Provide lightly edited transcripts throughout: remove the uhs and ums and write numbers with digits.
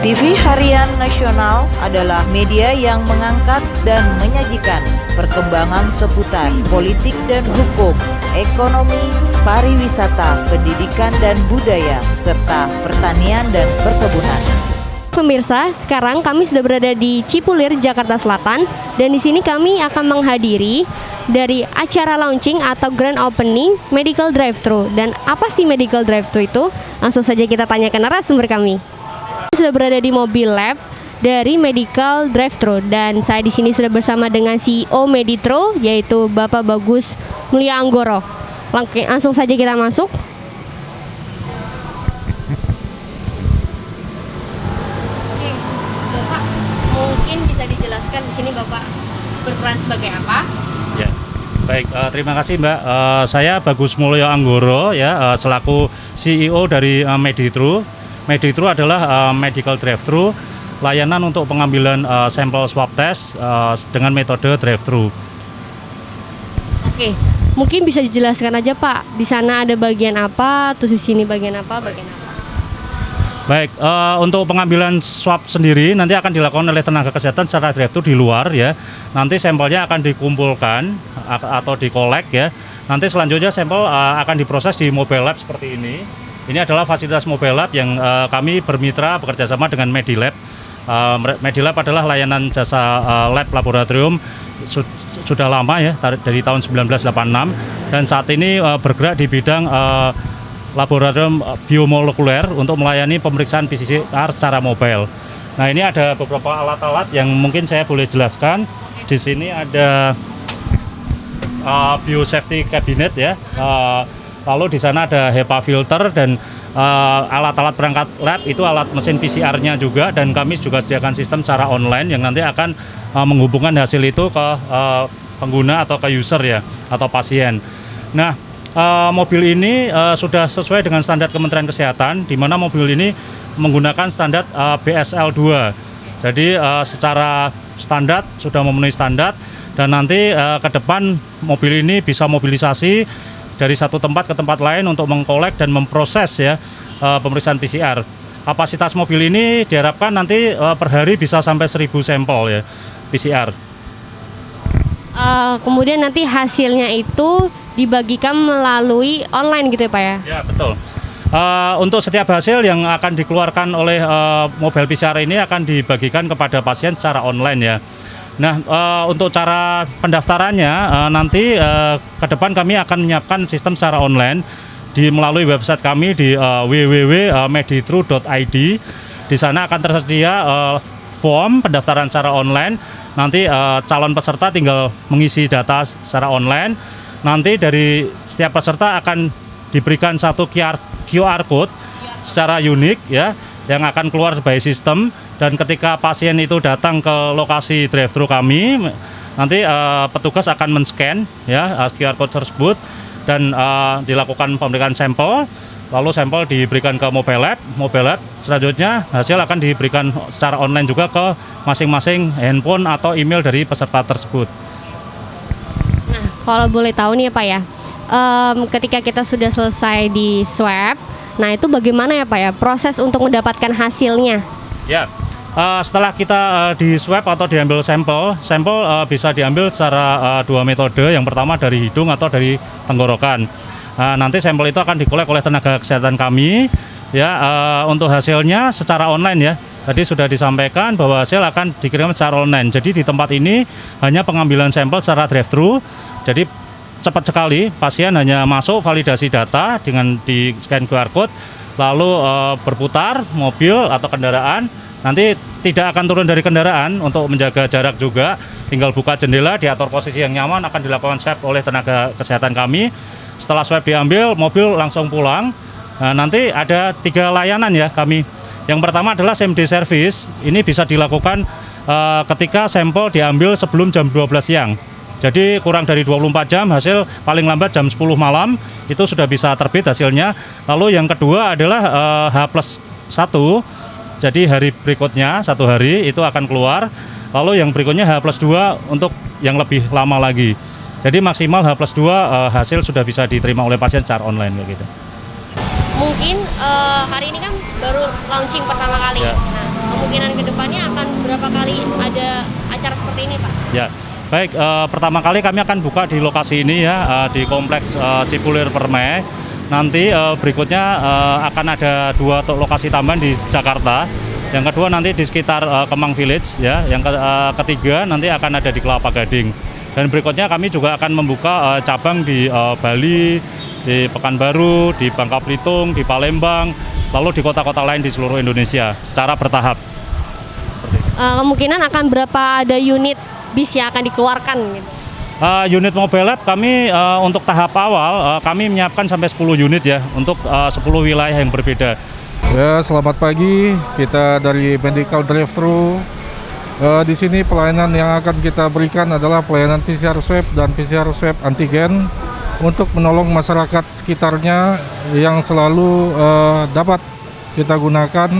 TV Harian Nasional adalah media yang mengangkat dan menyajikan perkembangan seputar politik dan hukum, ekonomi, pariwisata, pendidikan dan budaya, serta pertanian dan perkebunan. Pemirsa, sekarang kami sudah berada di Cipulir, Jakarta Selatan, dan di sini kami akan menghadiri dari acara launching atau grand opening medical drive-thru. Dan apa sih medical drive-thru itu? Langsung saja kita tanyakan narasumber kami. Sudah berada di mobil lab dari medical drive-thru, dan saya di sini sudah bersama dengan CEO Meditro, yaitu Bapak Bagus Mulya Anggoro. Langsung saja kita masuk. Mungkin bisa dijelaskan di sini Bapak berperan sebagai apa? Ya, baik. Terima kasih Mbak. Saya Bagus Mulya Anggoro ya, selaku CEO dari Meditro. Meditro adalah medical drive-thru, layanan untuk pengambilan sampel swab test dengan metode drive-thru. Oke, mungkin bisa dijelaskan aja Pak. Di sana ada bagian apa? Terus di sini bagian apa? Baik, untuk pengambilan swab sendiri nanti akan dilakukan oleh tenaga kesehatan secara drive-thru di luar ya. Nanti sampelnya akan dikumpulkan atau dikolek ya. Nanti selanjutnya sampel akan diproses di mobile lab seperti ini. Ini adalah fasilitas mobile lab yang kami bermitra bekerjasama dengan Medilab. Medilab adalah layanan jasa lab laboratorium sudah lama ya, dari tahun 1986, dan saat ini bergerak di bidang laboratorium biomolekuler untuk melayani pemeriksaan PCR secara mobile. Nah, ini ada beberapa alat-alat yang mungkin saya boleh jelaskan. Di sini ada biosafety cabinet ya. Lalu di sana ada HEPA filter dan alat-alat perangkat lab itu alat mesin PCR-nya juga, dan kami juga sediakan sistem secara online yang nanti akan menghubungkan hasil itu ke pengguna atau ke user ya, atau pasien. Nah, mobil ini sudah sesuai dengan standar Kementerian Kesehatan, di mana mobil ini menggunakan standar BSL-2. Jadi secara standar sudah memenuhi standar, dan nanti ke depan mobil ini bisa mobilisasi dari satu tempat ke tempat lain untuk mengkolek dan memproses ya pemeriksaan PCR. Kapasitas mobil ini diharapkan nanti per hari bisa sampai 1.000 sampel ya PCR. Kemudian nanti hasilnya itu dibagikan melalui online gitu ya Pak ya? Ya, betul. Untuk setiap hasil yang akan dikeluarkan oleh mobil PCR ini akan dibagikan kepada pasien secara online ya. Nah, untuk cara pendaftarannya nanti ke depan kami akan menyiapkan sistem secara online melalui website kami di www.meditro.id. Di sana akan tersedia form pendaftaran secara online. Nanti calon peserta tinggal mengisi data secara online. Nanti dari setiap peserta akan diberikan satu QR code secara unik ya, yang akan keluar by sistem, dan ketika pasien itu datang ke lokasi drive-thru kami, nanti petugas akan men-scan ya QR code tersebut, dan dilakukan pemeriksaan sampel, lalu sampel diberikan ke mobile lab selanjutnya hasil akan diberikan secara online juga ke masing-masing handphone atau email dari peserta tersebut. Nah, kalau boleh tahu nih ya Pak ya, ketika kita sudah selesai di swab, nah itu bagaimana ya Pak ya proses untuk mendapatkan hasilnya? Ya, setelah kita di swab atau diambil sampel bisa diambil secara dua metode. Yang pertama dari hidung atau dari tenggorokan. Nanti sampel itu akan dikolek oleh tenaga kesehatan kami ya. Untuk hasilnya secara online ya. Tadi sudah disampaikan bahwa hasil akan dikirim secara online. Jadi di tempat ini hanya pengambilan sampel secara drive-thru. Jadi cepat sekali, pasien hanya masuk validasi data dengan di scan QR code, lalu berputar mobil atau kendaraan. Nanti tidak akan turun dari kendaraan untuk menjaga jarak juga, tinggal buka jendela, diatur posisi yang nyaman, akan dilakukan swab oleh tenaga kesehatan kami. Setelah swab diambil, mobil langsung pulang. Nah, nanti ada 3 layanan ya kami. Yang pertama adalah same day service. Ini bisa dilakukan ketika sampel diambil sebelum jam 12 siang. Jadi kurang dari 24 jam, hasil paling lambat jam 10 malam itu sudah bisa terbit hasilnya. Lalu yang kedua adalah H+1. Jadi hari berikutnya 1 hari itu akan keluar. Lalu yang berikutnya H+2 untuk yang lebih lama lagi. Jadi maksimal H+2 hasil sudah bisa diterima oleh pasien secara online begitu. Mungkin hari ini kan baru launching pertama kali. Ya. Nah, kemungkinan kedepannya akan berapa kali ada acara seperti ini, Pak? Ya, baik. Pertama kali kami akan buka di lokasi ini ya, di kompleks Cipulir Permai. Nanti berikutnya akan ada 2 lokasi tambahan di Jakarta. Yang kedua nanti di sekitar Kemang Village ya. Yang ketiga nanti akan ada di Kelapa Gading. Dan berikutnya kami juga akan membuka cabang di Bali, di Pekanbaru, di Bangka Belitung, di Palembang, lalu di kota-kota lain di seluruh Indonesia secara bertahap. Kemungkinan akan berapa ada unit bis yang akan dikeluarkan gitu? Unit mobile lab kami untuk tahap awal kami menyiapkan sampai 10 unit ya untuk 10 wilayah yang berbeda. Ya, selamat pagi. Kita dari Medical Drive-Thru. Di sini pelayanan yang akan kita berikan adalah pelayanan PCR swab dan PCR swab antigen untuk menolong masyarakat sekitarnya yang selalu dapat kita gunakan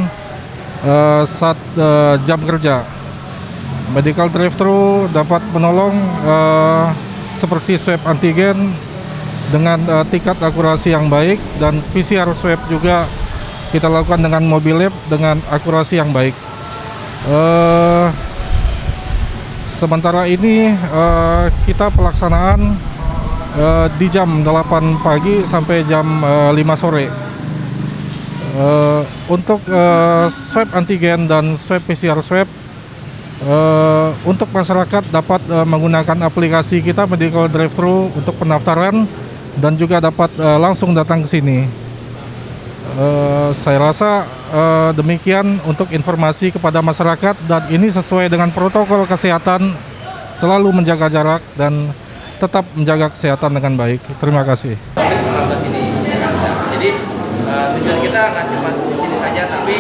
saat jam kerja. Medical Drive-Thru dapat menolong seperti swab antigen dengan tingkat akurasi yang baik, dan PCR swab juga kita lakukan dengan mobil lab dengan akurasi yang baik. Sementara ini kita pelaksanaan di jam 8 pagi sampai jam 5 sore. Untuk swab antigen dan swab PCR swab, untuk masyarakat dapat menggunakan aplikasi kita Medical Drive-Thru untuk pendaftaran dan juga dapat langsung datang ke sini. Saya rasa demikian untuk informasi kepada masyarakat, dan ini sesuai dengan protokol kesehatan, selalu menjaga jarak dan tetap menjaga kesehatan dengan baik. Terima kasih. Jadi tujuan kita akan cuma di sini saja, tapi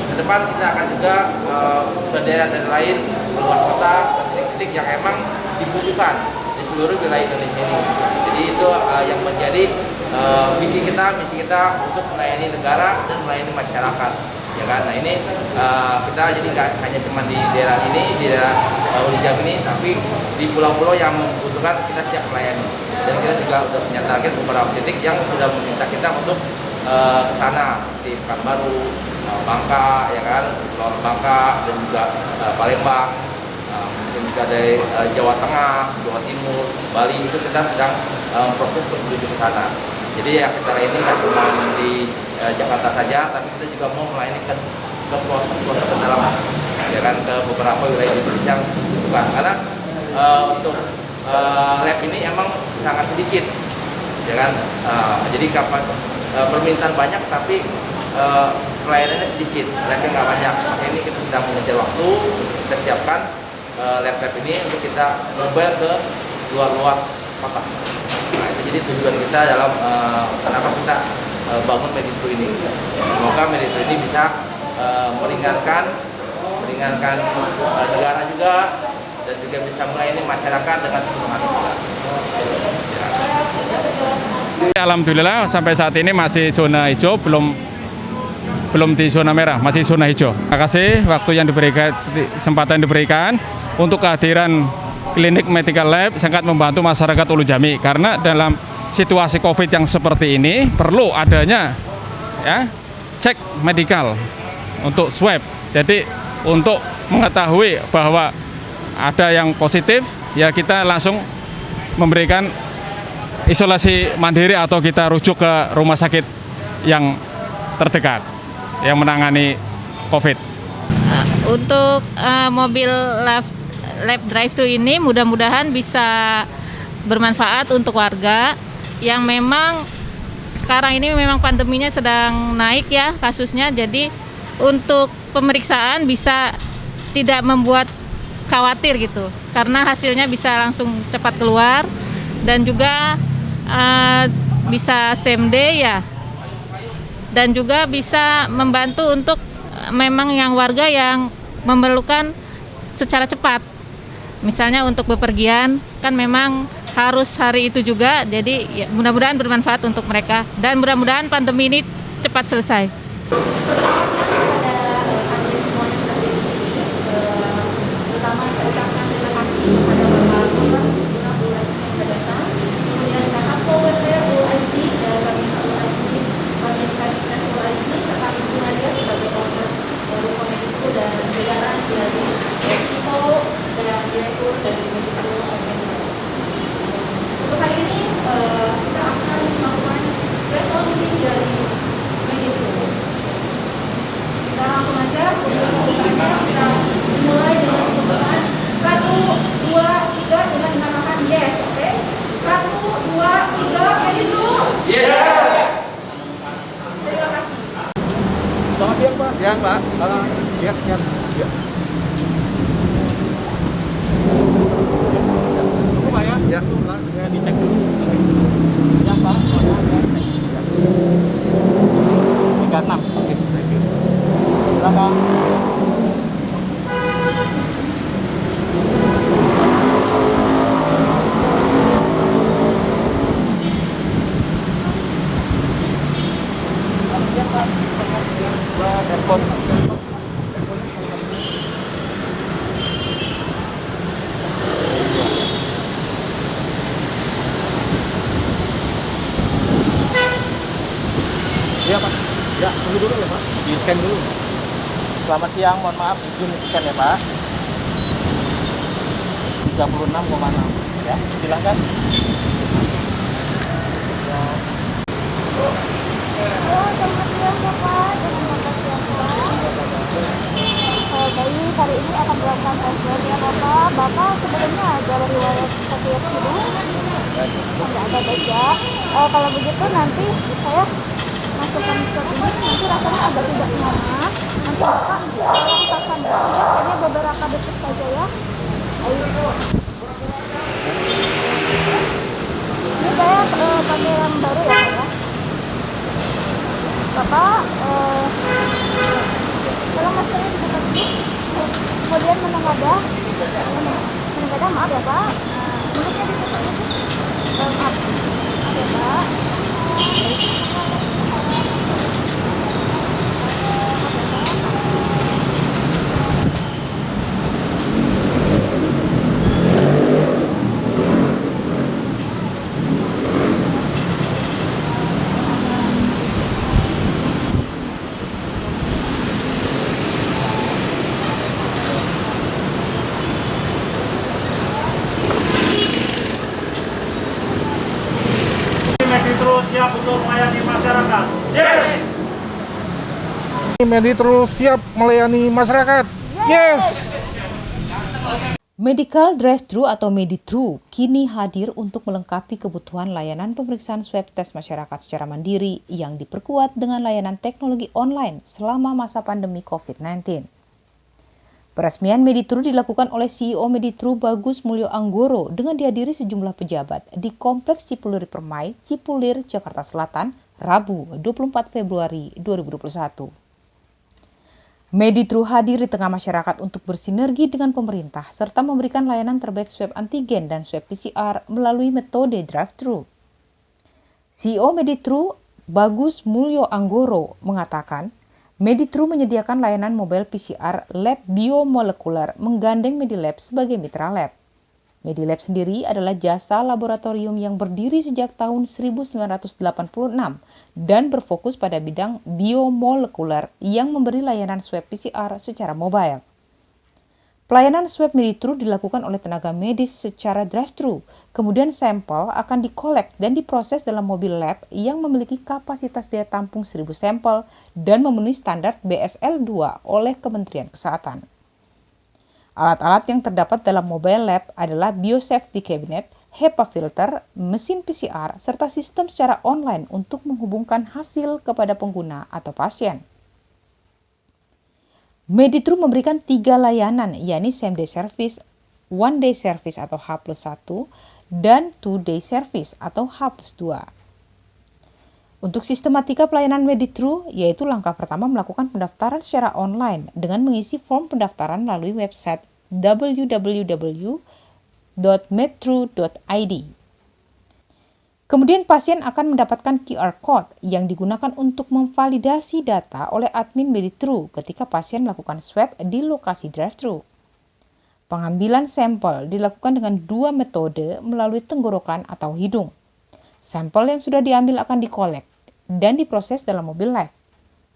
ke depan kita akan juga ke daerah-daerah lain, luar kota, ke titik-titik yang emang dibutuhkan di seluruh wilayah Indonesia ini. Jadi itu yang menjadi misi kita untuk melayani negara dan melayani masyarakat, ya kan. Nah ini kita jadi nggak hanya cuma di daerah ini, di daerah Ulijam ini, tapi di pulau-pulau yang membutuhkan kita siap melayani. Dan kita juga sudah punya target beberapa titik yang sudah meminta kita untuk ke sana, di Pekanbaru, Bangka, ya kan, Pulau Bangka, dan juga Palembang, mungkin juga dari Jawa Tengah, Jawa Timur, Bali, itu kita sedang fokus untuk menuju ke sana. Jadi yang kita layani nggak cuma di Jakarta saja, tapi kita juga mau melayani ke pelosok pedalaman, ya kan, ke beberapa wilayah di Indonesia yang dibutuhkan. Karena untuk lab ini emang sangat sedikit, ya kan. Jadi permintaan banyak, tapi pelayanannya sedikit, labnya nggak banyak. Makanya ini kita sedang mengejar waktu, kita siapkan lab-lab ini untuk kita mobile ke luar-luar kota. Nah, itu jadi tujuan kita dalam kenapa kita bangun Meditru ini. Semoga Meditru ini bisa meringankan negara juga, dan juga bisa melayani masyarakat dengan sepenuh hati juga. Alhamdulillah sampai saat ini masih zona hijau, belum di zona merah, masih zona hijau. Terima kasih waktu yang diberikan, kesempatan diberikan untuk kehadiran klinik medical lab sangat membantu masyarakat Ulu Jami, karena dalam situasi COVID yang seperti ini perlu adanya ya cek medikal untuk swab. Jadi untuk mengetahui bahwa ada yang positif, ya kita langsung memberikan isolasi mandiri atau kita rujuk ke rumah sakit yang terdekat yang menangani COVID. Untuk mobil lab drive-thru ini mudah-mudahan bisa bermanfaat untuk warga yang memang sekarang ini memang pandeminya sedang naik ya kasusnya. Jadi untuk pemeriksaan bisa tidak membuat khawatir gitu, karena hasilnya bisa langsung cepat keluar, dan juga bisa same day ya, dan juga bisa membantu untuk memang yang warga yang memerlukan secara cepat, misalnya untuk bepergian kan memang harus hari itu juga. Jadi ya, mudah-mudahan bermanfaat untuk mereka, dan mudah-mudahan pandemi ini cepat selesai. Siang, Pak. Ya, ya, ya. Tunggu Pak ya. Ya. Tunggu Pak, saya dicek dulu. Ya Pak, 36. Oke, thank you. Silakan. Iya Pak. Ya, tunggu dulu ya Pak. Di scan dulu. Selamat siang, mohon maaf izin scan ya Pak. 36,6 ya, silahkan. Bayi hari ini akan dilakukan tes ya Bapak. Bapak sebelumnya ada riwayat sakit hidung? Tidak ada baik ya. Kalau begitu nanti saya masukkan ke ini, nanti rasanya agak tidak nyaman. Nanti Bapak tolong tekan ya, hanya beberapa detik saja ya. Ayo. Ini saya pakai yang baru ya Pak ya. Bapak, kalau maskernya dibuka dulu, kemudian menengadah, maaf ya Pak, mulutnya ditutup dulu, maaf ya Pak. Meditro siap untuk melayani masyarakat. Yes! Meditro siap melayani masyarakat. Yes! Medical Drive-Thru atau Meditru kini hadir untuk melengkapi kebutuhan layanan pemeriksaan swab tes masyarakat secara mandiri yang diperkuat dengan layanan teknologi online selama masa pandemi COVID-19. Peresmian Meditru dilakukan oleh CEO Meditru Bagus Mulyo Anggoro dengan dihadiri sejumlah pejabat di Kompleks Cipulir Permai, Cipulir, Jakarta Selatan, Rabu 24 Februari 2021. Meditru hadir di tengah masyarakat untuk bersinergi dengan pemerintah serta memberikan layanan terbaik swab antigen dan swab PCR melalui metode drive-thru. CEO Meditru Bagus Mulyo Anggoro mengatakan, Meditru menyediakan layanan mobile PCR lab biomolekuler menggandeng Medilab sebagai mitra lab. Medilab sendiri adalah jasa laboratorium yang berdiri sejak tahun 1986 dan berfokus pada bidang biomolekuler yang memberi layanan swab PCR secara mobile. Pelayanan swab Meditru dilakukan oleh tenaga medis secara drive-thru, kemudian sampel akan dikolek dan diproses dalam mobil lab yang memiliki kapasitas daya tampung 1.000 sampel dan memenuhi standar BSL-2 oleh Kementerian Kesehatan. Alat-alat yang terdapat dalam mobile lab adalah biosafety cabinet, HEPA filter, mesin PCR, serta sistem secara online untuk menghubungkan hasil kepada pengguna atau pasien. Meditru memberikan 3 layanan, yakni same day service, one day service atau H+1, dan 2 day service atau H+2. Untuk sistematika pelayanan Meditru, yaitu langkah pertama melakukan pendaftaran secara online dengan mengisi form pendaftaran melalui website www.medtru.id. Kemudian pasien akan mendapatkan QR Code yang digunakan untuk memvalidasi data oleh admin Meditru ketika pasien melakukan swab di lokasi drive-thru. Pengambilan sampel dilakukan dengan 2 metode melalui tenggorokan atau hidung. Sampel yang sudah diambil akan dikolek dan diproses dalam mobil lab.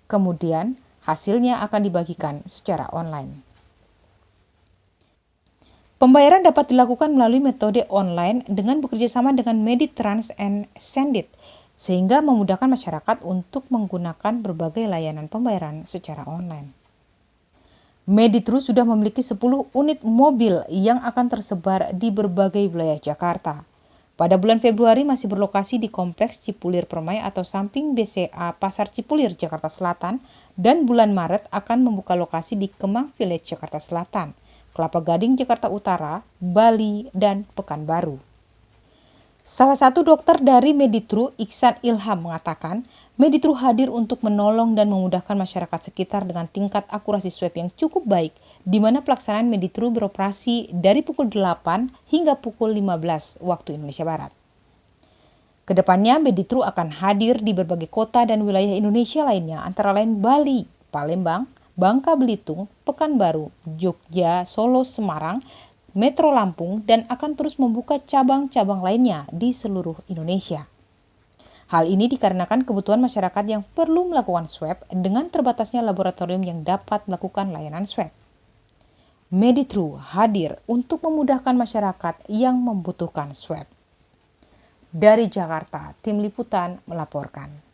Kemudian hasilnya akan dibagikan secara online. Pembayaran dapat dilakukan melalui metode online dengan bekerjasama dengan Meditrans and Sendit, sehingga memudahkan masyarakat untuk menggunakan berbagai layanan pembayaran secara online. Meditru sudah memiliki 10 unit mobil yang akan tersebar di berbagai wilayah Jakarta. Pada bulan Februari masih berlokasi di Kompleks Cipulir Permai atau samping BCA Pasar Cipulir, Jakarta Selatan, dan bulan Maret akan membuka lokasi di Kemang Village, Jakarta Selatan, Kelapa Gading, Jakarta Utara, Bali, dan Pekanbaru. Salah satu dokter dari Meditru, Iksan Ilham, mengatakan Meditru hadir untuk menolong dan memudahkan masyarakat sekitar dengan tingkat akurasi swab yang cukup baik, di mana pelaksanaan Meditru beroperasi dari pukul 8 hingga pukul 15 waktu Indonesia Barat. Kedepannya, Meditru akan hadir di berbagai kota dan wilayah Indonesia lainnya, antara lain Bali, Palembang, Bangka Belitung, Pekanbaru, Jogja, Solo, Semarang, Metro Lampung, dan akan terus membuka cabang-cabang lainnya di seluruh Indonesia. Hal ini dikarenakan kebutuhan masyarakat yang perlu melakukan swab dengan terbatasnya laboratorium yang dapat melakukan layanan swab. Meditru hadir untuk memudahkan masyarakat yang membutuhkan swab. Dari Jakarta, Tim Liputan melaporkan.